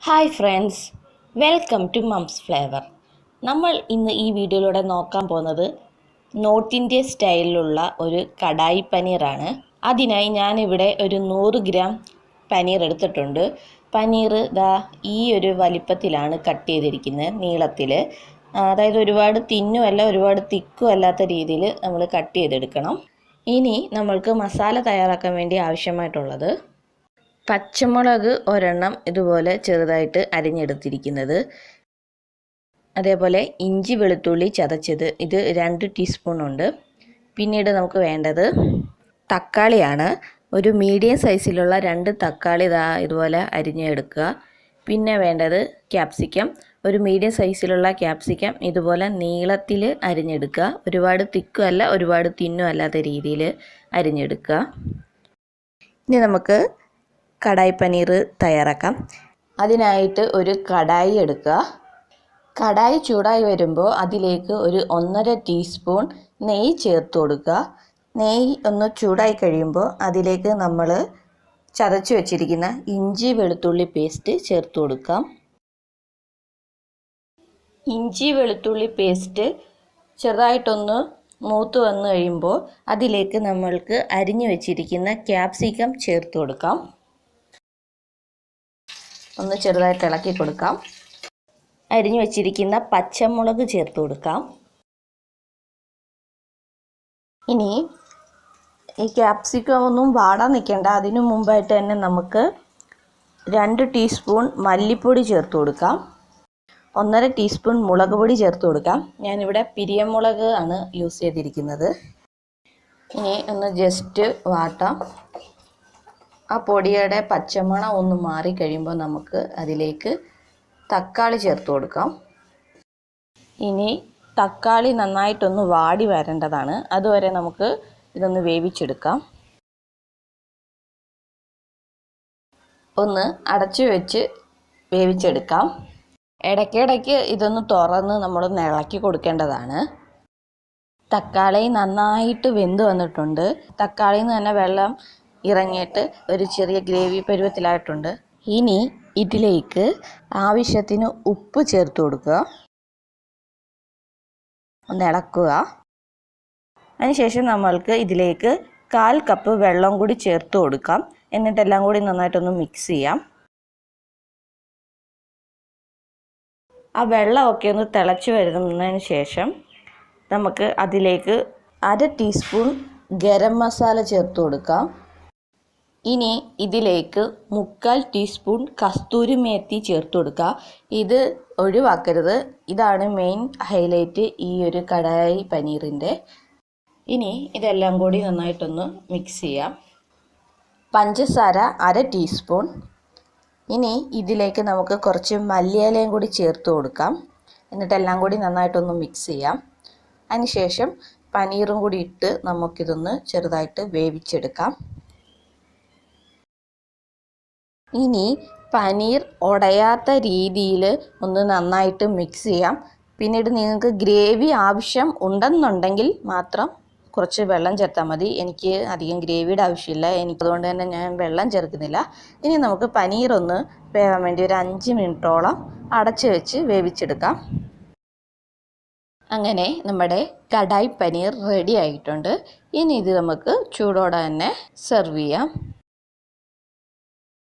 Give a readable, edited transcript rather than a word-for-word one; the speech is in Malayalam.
Hi friends, welcome to mum's flavour. നമ്മൾ ഇന്ന് ഈ വീഡിയോയിലൂടെ നോക്കാൻ പോകുന്നത് നോർത്ത് ഇന്ത്യ സ്റ്റൈലിലുള്ള ഒരു കടായി പനീറാണ്. അതിനായി ഞാനിവിടെ ഒരു 100 ഗ്രാം പനീർ എടുത്തിട്ടുണ്ട്. പനീർ ഈ ഒരു വലിപ്പത്തിലാണ് കട്ട് ചെയ്തിരിക്കുന്നത്, നീളത്തിൽ. അതായത് ഒരുപാട് തിന്നും അല്ല ഒരുപാട് തിക്കും അല്ലാത്ത രീതിയിൽ നമ്മൾ കട്ട് ചെയ്തെടുക്കണം. ഇനി നമ്മൾക്ക് മസാല തയ്യാറാക്കാൻ വേണ്ടി ആവശ്യമായിട്ടുള്ളത് പച്ചമുളക് ഒരെണ്ണം ഇതുപോലെ ചെറുതായിട്ട് അരിഞ്ഞെടുത്തിരിക്കുന്നത്, അതേപോലെ ഇഞ്ചി വെളുത്തുള്ളി ചതച്ചത്, ഇത് 2 ടീസ്പൂൺ ഉണ്ട്. പിന്നീട് നമുക്ക് വേണ്ടത് തക്കാളിയാണ്. ഒരു മീഡിയം സൈസിലുള്ള 2 തക്കാളി ഇതുപോലെ അരിഞ്ഞെടുക്കുക. പിന്നെ വേണ്ടത് ക്യാപ്സിക്കം, ഒരു മീഡിയം സൈസിലുള്ള ക്യാപ്സിക്കം ഇതുപോലെ നീളത്തിൽ അരിഞ്ഞെടുക്കുക. ഒരുപാട് തിക്കും അല്ല ഒരുപാട് തിന്നും അല്ലാത്ത രീതിയിൽ അരിഞ്ഞെടുക്കുക. ഇനി നമുക്ക് കടായി പനീർ തയ്യാറാക്കാം. അതിനായിട്ട് ഒരു കടായി എടുക്കുക. കടായി ചൂടായി വരുമ്പോൾ അതിലേക്ക് ഒരു 1.5 ടീസ്പൂൺ നെയ്യ് ചേർത്ത് കൊടുക്കുക. നെയ്യ് ഒന്ന് ചൂടായി കഴിയുമ്പോൾ അതിലേക്ക് നമ്മൾ ചതച്ച് വെച്ചിരിക്കുന്ന ഇഞ്ചി വെളുത്തുള്ളി പേസ്റ്റ് ചേർത്ത് കൊടുക്കാം. ഇഞ്ചി വെളുത്തുള്ളി പേസ്റ്റ് ചെറുതായിട്ടൊന്ന് മൂത്ത് വന്നു കഴിയുമ്പോൾ അതിലേക്ക് നമ്മൾക്ക് അരിഞ്ഞു വെച്ചിരിക്കുന്ന ക്യാപ്സിക്കം ചേർത്ത് കൊടുക്കാം. ഒന്ന് ചെറുതായിട്ട് ഇളക്കി കൊടുക്കാം. അരിഞ്ഞു വെച്ചിരിക്കുന്ന പച്ചമുളക് ചേർത്ത് കൊടുക്കാം. ഇനി ഈ ക്യാപ്സിക്കം ഒന്നും വാടാൻ നിൽക്കേണ്ട, അതിനു മുമ്പായിട്ട് തന്നെ നമുക്ക് 2 ടീസ്പൂൺ മല്ലിപ്പൊടി ചേർത്ത് കൊടുക്കാം. 1.5 ടീസ്പൂൺ മുളക് പൊടി ചേർത്ത് കൊടുക്കാം. ഞാനിവിടെ പിരിയമുളക് ആണ് യൂസ് ചെയ്തിരിക്കുന്നത്. ഇനി ഒന്ന് ജസ്റ്റ് വാട്ടാം. ആ പൊടിയുടെ പച്ചമണം ഒന്ന് മാറിക്കഴിയുമ്പോൾ നമുക്ക് അതിലേക്ക് തക്കാളി ചേർത്ത് കൊടുക്കാം. ഇനി തക്കാളി നന്നായിട്ടൊന്ന് വാടി വരേണ്ടതാണ്, അതുവരെ നമുക്ക് ഇതൊന്ന് വേവിച്ചെടുക്കാം. ഒന്ന് അടച്ചു വെച്ച് വേവിച്ചെടുക്കാം. ഇടയ്ക്കിടയ്ക്ക് ഇതൊന്ന് തുറന്ന് നമ്മളൊന്ന് ഇളക്കി കൊടുക്കേണ്ടതാണ്. തക്കാളി നന്നായിട്ട് വെന്ത് വന്നിട്ടുണ്ട്. തക്കാളിയിൽ നിന്ന് തന്നെ വെള്ളം ഇറങ്ങിയിട്ട് ഒരു ചെറിയ ഗ്രേവി പരുവത്തിലായിട്ടുണ്ട്. ഇനി ഇതിലേക്ക് ആവശ്യത്തിന് ഉപ്പ് ചേർത്ത് കൊടുക്കുക. ഒന്ന് ഇളക്കുക. അതിനുശേഷം നമ്മൾക്ക് ഇതിലേക്ക് 1/4 കപ്പ് വെള്ളം കൂടി ചേർത്ത് കൊടുക്കാം. എന്നിട്ടെല്ലാം കൂടി നന്നായിട്ടൊന്ന് മിക്സ് ചെയ്യാം. ആ വെള്ളമൊക്കെ ഒന്ന് തിളച്ച് വരുന്നതിന് ശേഷം നമുക്ക് അതിലേക്ക് 1/2 ടീസ്പൂൺ ഗരം മസാല ചേർത്ത് കൊടുക്കാം. ഇനി ഇതിലേക്ക് 3/4 ടീസ്പൂൺ കസ്തൂരി മേത്തി ചേർത്ത് കൊടുക്കുക. ഇത് ഒഴിവാക്കരുത്, ഇതാണ് മെയിൻ ഹൈലൈറ്റ് ഈ ഒരു കടായി പനീറിൻ്റെ. ഇനി ഇതെല്ലാം കൂടി നന്നായിട്ടൊന്ന് മിക്സ് ചെയ്യാം. പഞ്ചസാര 1/2 ടീസ്പൂൺ. ഇനി ഇതിലേക്ക് നമുക്ക് കുറച്ച് മല്ലിയിലയും കൂടി ചേർത്ത് കൊടുക്കാം. എന്നിട്ടെല്ലാം കൂടി നന്നായിട്ടൊന്ന് മിക്സ് ചെയ്യാം. അതിനുശേഷം പനീറും കൂടി ഇട്ട് നമുക്കിതൊന്ന് ചെറുതായിട്ട് വേവിച്ചെടുക്കാം. ഇനി പനീർ ഉടയാത്ത രീതിയിൽ ഒന്ന് നന്നായിട്ട് മിക്സ് ചെയ്യാം. പിന്നീട് നിങ്ങൾക്ക് ഗ്രേവി ആവശ്യം ഉണ്ടെന്നുണ്ടെങ്കിൽ മാത്രം കുറച്ച് വെള്ളം ചേർത്താൽ മതി. എനിക്ക് അധികം ഗ്രേവിയുടെ ആവശ്യമില്ല, അതുകൊണ്ട് തന്നെ ഞാൻ വെള്ളം ചേർക്കുന്നില്ല. ഇനി നമുക്ക് പനീർ ഒന്ന് വേവാൻ വേണ്ടി ഒരു 5 മിനിറ്റോളം അടച്ചു വെച്ച് വേവിച്ചെടുക്കാം. അങ്ങനെ നമ്മുടെ കടായി പനീർ റെഡി ആയിട്ടുണ്ട്. ഇനി ഇത് നമുക്ക് ചൂടോടെ തന്നെ സെർവ് ചെയ്യാം.